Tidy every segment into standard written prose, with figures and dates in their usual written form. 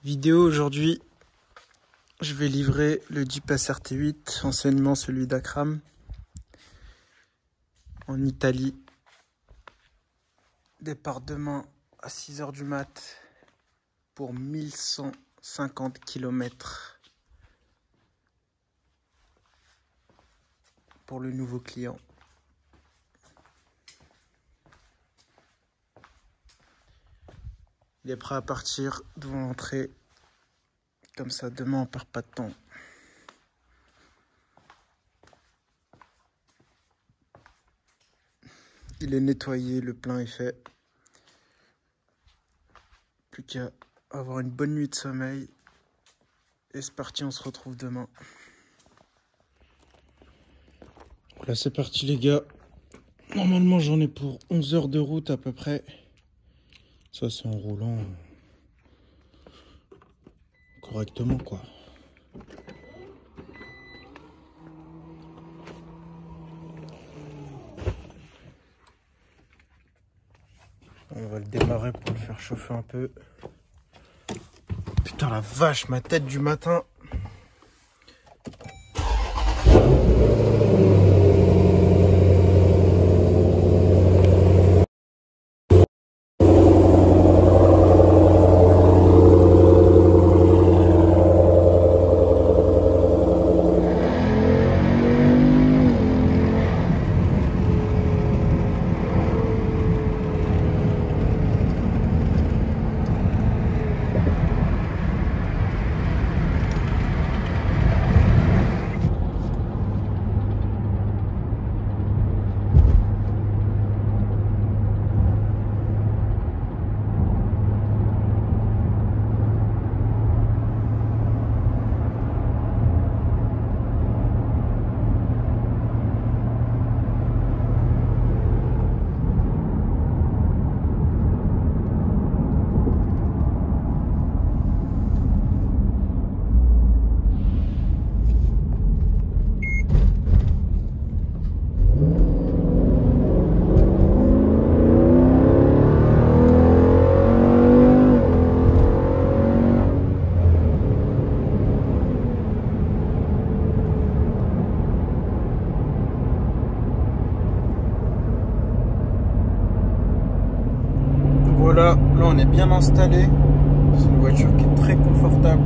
Vidéo aujourd'hui, je vais livrer le Jeep SRT8, anciennement celui d'Akram, en Italie. Départ demain à 6 h du mat pour 1150 km pour le nouveau client. Il est prêt à partir devant l'entrée. Comme ça, demain, on perd pas de temps. Il est nettoyé, le plein est fait. Plus qu'à avoir une bonne nuit de sommeil. Et c'est parti, on se retrouve demain. Là, c'est parti, les gars. Normalement, j'en ai pour 11 heures de route à peu près. Ça, c'est en roulant correctement, quoi. On va le démarrer pour le faire chauffer un peu. Putain, la vache, ma tête du matin. Voilà, là on est bien installé. C'est une voiture qui est très confortable.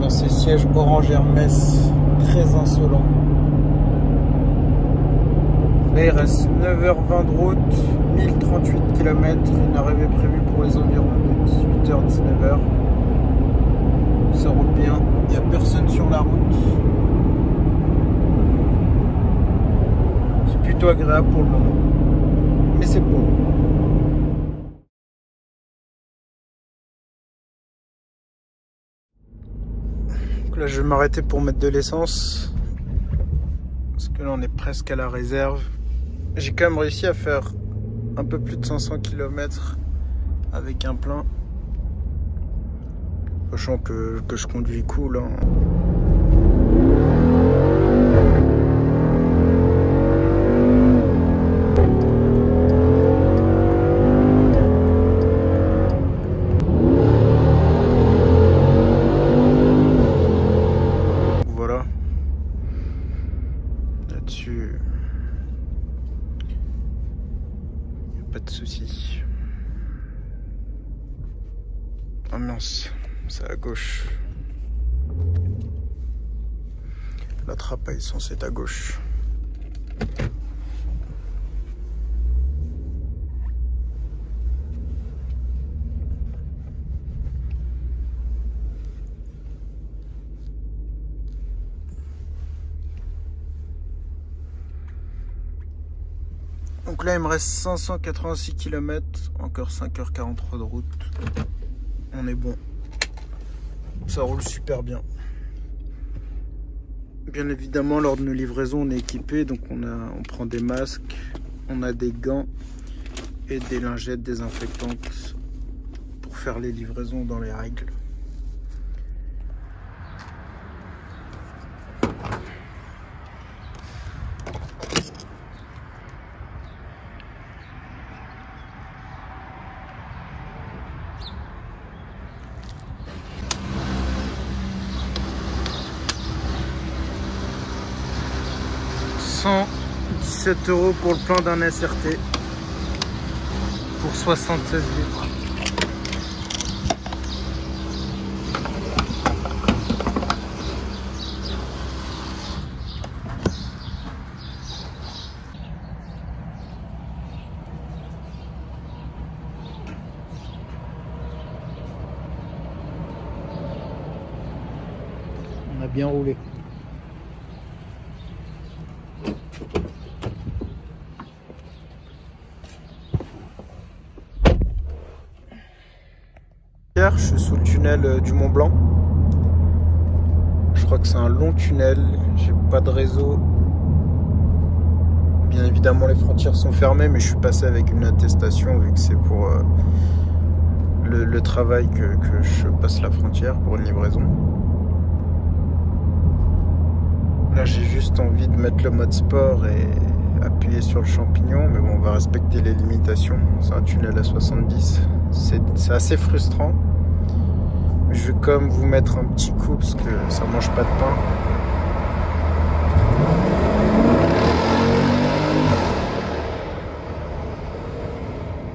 Dans ses sièges orange Hermès, très insolents. Là il reste 9 h 20 de route, 1038 km. Une arrivée prévue pour les environs de 18 h 19 h. Ça roule bien, il n'y a personne sur la route. C'est plutôt agréable pour le moment. Mais c'est beau. Là, je vais m'arrêter pour mettre de l'essence. Parce que là, on est presque à la réserve. J'ai quand même réussi à faire un peu plus de 500 km avec un plein. Sachant que je conduis cool, hein. Pas de soucis. Ah mince, c'est à gauche. La trappe à essence est à gauche. Donc là, il me reste 586 km, encore 5 h 43 de route. On est bon. Ça roule super bien. Bien évidemment, lors de nos livraisons, on est équipé. Donc on prend des masques, on a des gants et des lingettes désinfectantes pour faire les livraisons dans les règles. 217 € pour le plein d'un SRT pour 76 litres. On a bien roulé. Je suis sous le tunnel du Mont Blanc. Je crois que c'est un long tunnel. J'ai pas de réseau. Bien évidemment, les frontières sont fermées, mais je suis passé avec une attestation vu que c'est pour le travail que je passe la frontière pour une livraison. Là, j'ai juste envie de mettre le mode sport et appuyer sur le champignon, mais bon, on va respecter les limitations. C'est un tunnel à 70. C'est assez frustrant. Je vais quand même vous mettre un petit coup parce que ça mange pas de pain.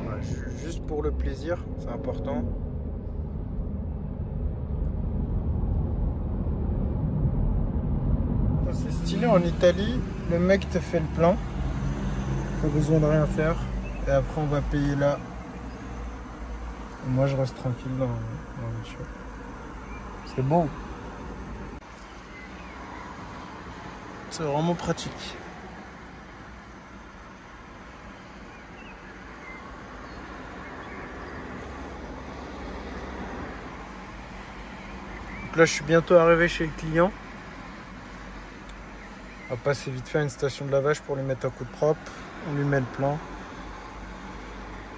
Voilà, juste pour le plaisir, c'est important. C'est stylé en Italie, le mec te fait le plein. Pas besoin de rien faire. Et après on va payer là. Et moi je reste tranquille dans la voiture. C'est bon. C'est vraiment pratique. Donc là je suis bientôt arrivé chez le client. On va passer vite fait à une station de lavage pour lui mettre un coup de propre. On lui met le plein.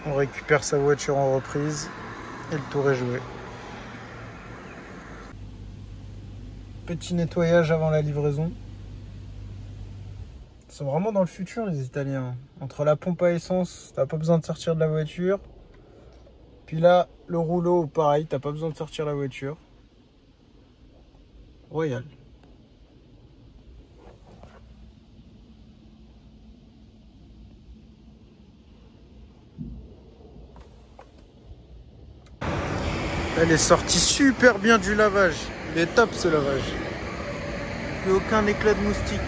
On récupère sa voiture en reprise. Et le tour est joué. Petit nettoyage avant la livraison. Ils sont vraiment dans le futur les Italiens. Entre la pompe à essence, t'as pas besoin de sortir de la voiture. Puis là, le rouleau, pareil, t'as pas besoin de sortir la voiture. Royal. Elle est sortie super bien du lavage. Il est top ce lavage. Plus aucun éclat de moustique.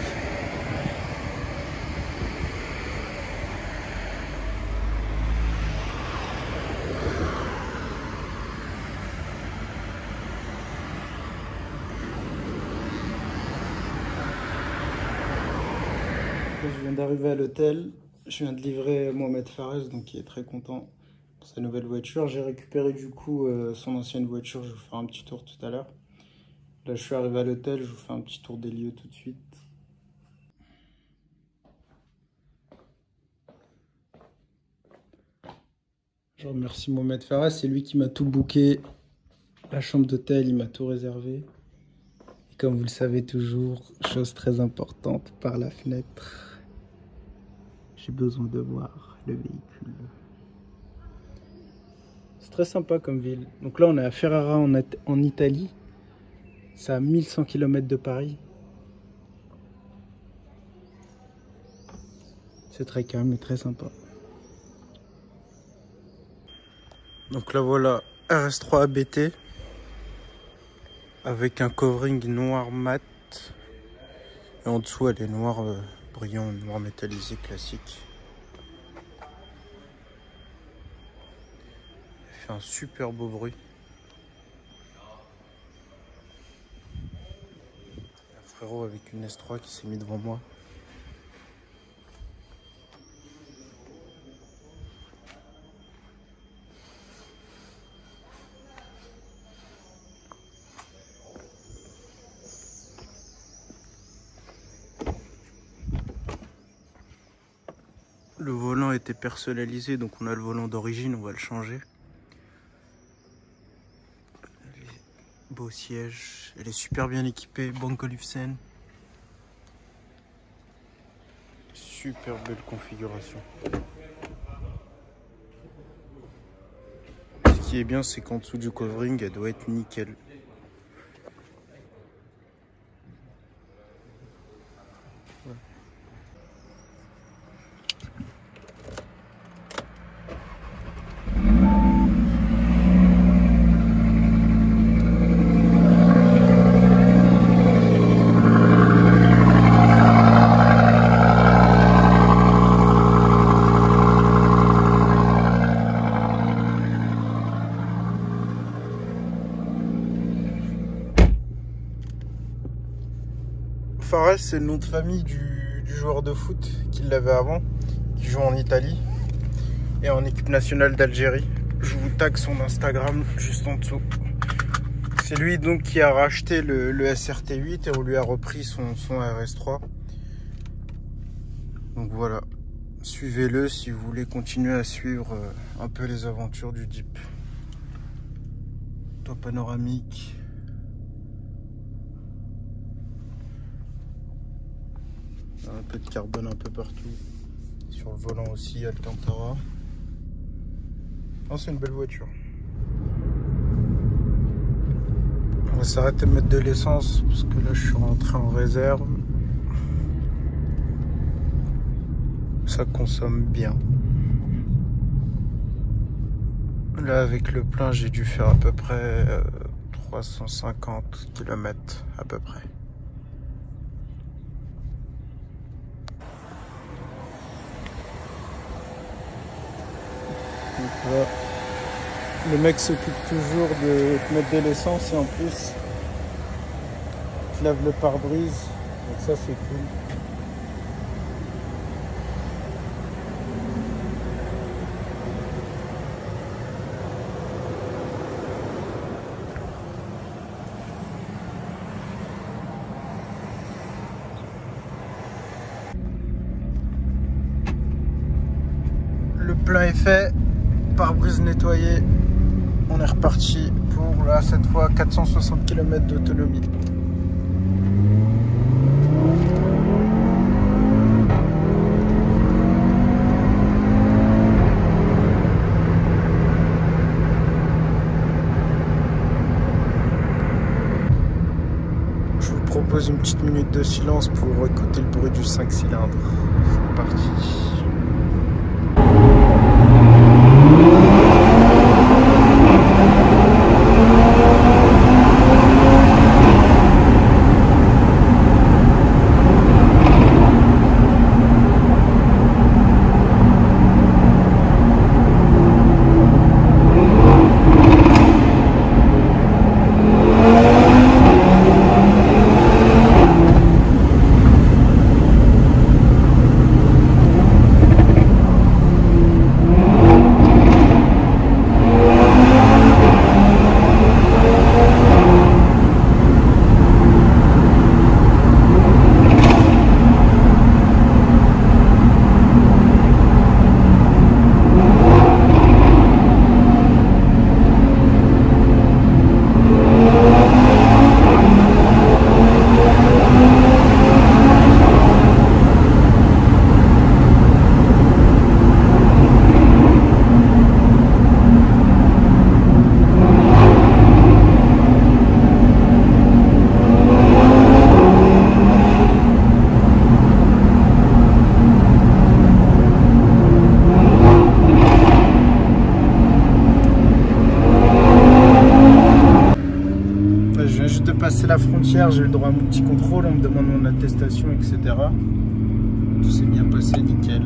Je viens d'arriver à l'hôtel. Je viens de livrer Mohamed Fares, donc il est très content pour sa nouvelle voiture. J'ai récupéré du coup son ancienne voiture. Je vais vous faire un petit tour tout à l'heure. Là, je suis arrivé à l'hôtel. Je vous fais un petit tour des lieux tout de suite. Je remercie Mohamed Fares. C'est lui qui m'a tout booké. La chambre d'hôtel, il m'a tout réservé. Et comme vous le savez toujours, chose très importante, par la fenêtre, j'ai besoin de voir le véhicule. C'est très sympa comme ville. Donc là, on est à Ferrara en Italie. C'est à 1100 km de Paris. C'est très calme et très sympa. Donc là, voilà, RS3 ABT. Avec un covering noir mat. Et en dessous, elle est noire brillant, noir métallisé classique. Elle fait un super beau bruit. Un frérot avec une S3 qui s'est mis devant moi. Le volant était personnalisé, donc on a le volant d'origine, on va le changer. Beau siège, elle est super bien équipée, Banco Olufsen. Super belle configuration. Ce qui est bien, c'est qu'en dessous du covering, elle doit être nickel. Torres, c'est le nom de famille du joueur de foot qui l'avait avant, qui joue en Italie et en équipe nationale d'Algérie. Je vous tag son Instagram juste en dessous. C'est lui donc qui a racheté le SRT8 et on lui a repris son RS3. Donc voilà, suivez-le si vous voulez continuer à suivre un peu les aventures du Deep. Toit panoramique. Un peu de carbone un peu partout. Sur le volant aussi, Alcantara. Oh, c'est une belle voiture. On va s'arrêter de mettre de l'essence parce que là je suis rentré en réserve. Ça consomme bien. Là avec le plein j'ai dû faire à peu près 350 km à peu près. Donc là, le mec s'occupe toujours de te mettre de l'essence et en plus il te lave le pare-brise, donc ça c'est cool. Le plein est fait, pare-brise nettoyé, on est reparti pour là cette fois 460 km d'autonomie. Je vous propose une petite minute de silence pour écouter le bruit du 5 cylindres. C'est parti. Passer la frontière, j'ai eu le droit à mon petit contrôle, on me demande mon attestation, etc. Tout s'est bien passé, nickel.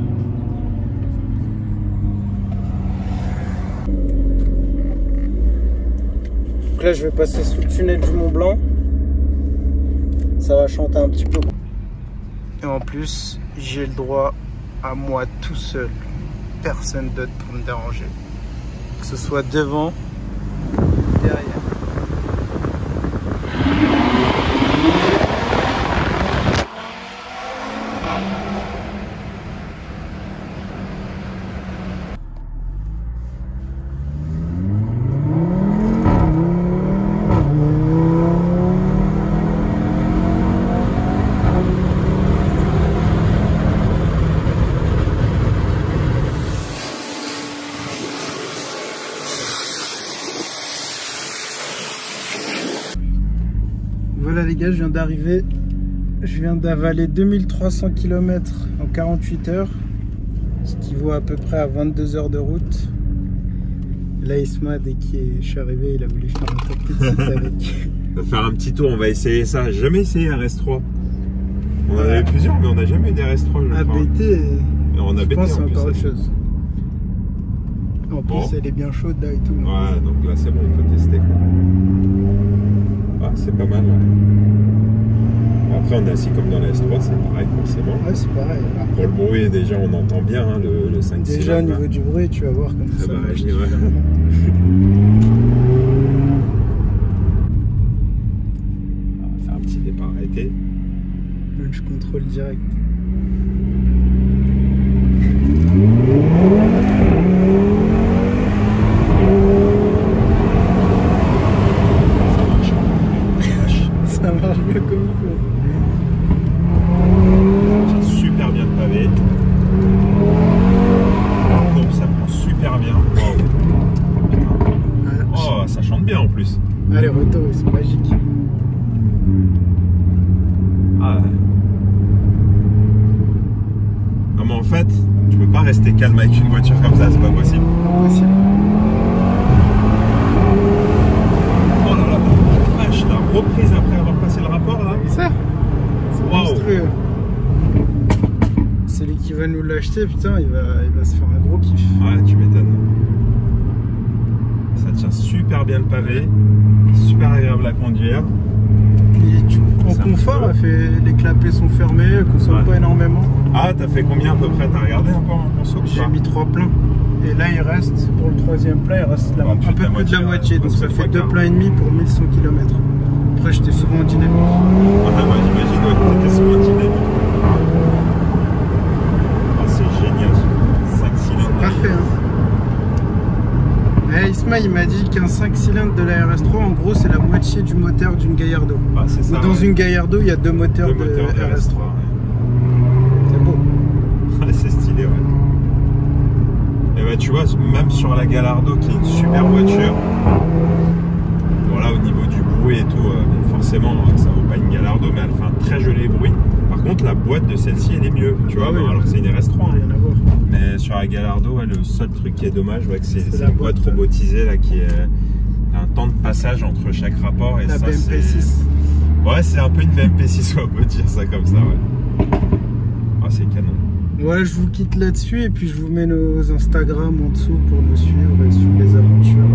Donc là je vais passer sous le tunnel du Mont Blanc. Ça va chanter un petit peu. Et en plus, j'ai le droit à moi tout seul. Personne d'autre pour me déranger. Que ce soit devant ou derrière. Voilà les gars, je viens d'arriver. Je viens d'avaler 2300 km en 48 heures. Ce qui vaut à peu près à 22 heures de route. Là Isma, dès que je suis arrivé, il a voulu faire un top de site avec. On va faire un petit tour, on va essayer ça. J'ai jamais essayé un RS3. On en avait plusieurs, mais on n'a jamais eu des RS3. ABT, on a je BT, pense que c'est en plus, encore autre chose. En plus, bon. Elle est bien chaude là et tout. Ouais, donc là c'est bon, on peut tester quoi. Ah, c'est pas mal. Ouais. Après, on est assis comme dans la S3, c'est pareil forcément. Ouais, c'est pareil. Pour le bruit, déjà, on entend bien hein, le 5 cylindres. Déjà, au niveau du bruit, tu vas voir comme ça. Bah, marche ouais. différemment. On va faire un petit départ arrêté. Je contrôle direct. Ça marche bien comme il faut. C'est super bien le pavé. La courbe, ça prend super bien. Wow. Oh, ça chante bien en plus. Ah, les retours, ils sont magiques. Ah ouais. Non mais en fait, tu peux pas rester calme avec une voiture comme ça, c'est pas possible. Impossible. Oh là là, vache, la reprise après avoir passé le rapport là. C'est ça. C'est Wow. monstrueux. Celui qui va nous l'acheter, putain, il va se faire un gros kiff. Ouais, tu m'étonnes. Ça tient super bien le pavé, super agréable à conduire. Puis en confort, les clapets sont fermés, elle consomme pas énormément. Ah, t'as fait combien à peu près? T'as regardé un peu en conso? J'ai mis 3 pleins. Et là, il reste, pour le 3e plein, il reste un peu plus de la moitié. Donc ça fait 2 pleins et demi pour 1100 km. Après, j'étais souvent en dynamique. Ah bah j'imagine, ouais, t'étais souvent en dynamique. Ah, c'est génial, 5 cylindres. Parfait, hein. Isma, il m'a dit qu'un 5 cylindres de la RS3, en gros, c'est la moitié du moteur d'une Gallardo. Ah, c'est ça. Dans une Gallardo, il y a 2 moteurs de RS3. Ouais. C'est beau. C'est stylé, ouais. Et bah, tu vois, même sur la Gallardo, qui est une super voiture, voilà, au niveau du bruit et tout, bon, forcément, ça vaut pas une Gallardo, mais elle fait un très joli bruit. Par contre, la boîte de celle-ci, elle est mieux, tu vois, bon, alors que c'est une RS3. Hein. Rien à voir. Mais sur la Gallardo, ouais, le seul truc qui est dommage, ouais, c'est la une boîte robotisée là, qui est un temps de passage entre chaque rapport. Et La ça, BMP6. Ouais, c'est un peu une BMP6, on peut dire ça comme ça, ouais. Ah, c'est canon. Voilà, je vous quitte là-dessus et puis je vous mets nos Instagram en dessous pour nous suivre et suivre les aventures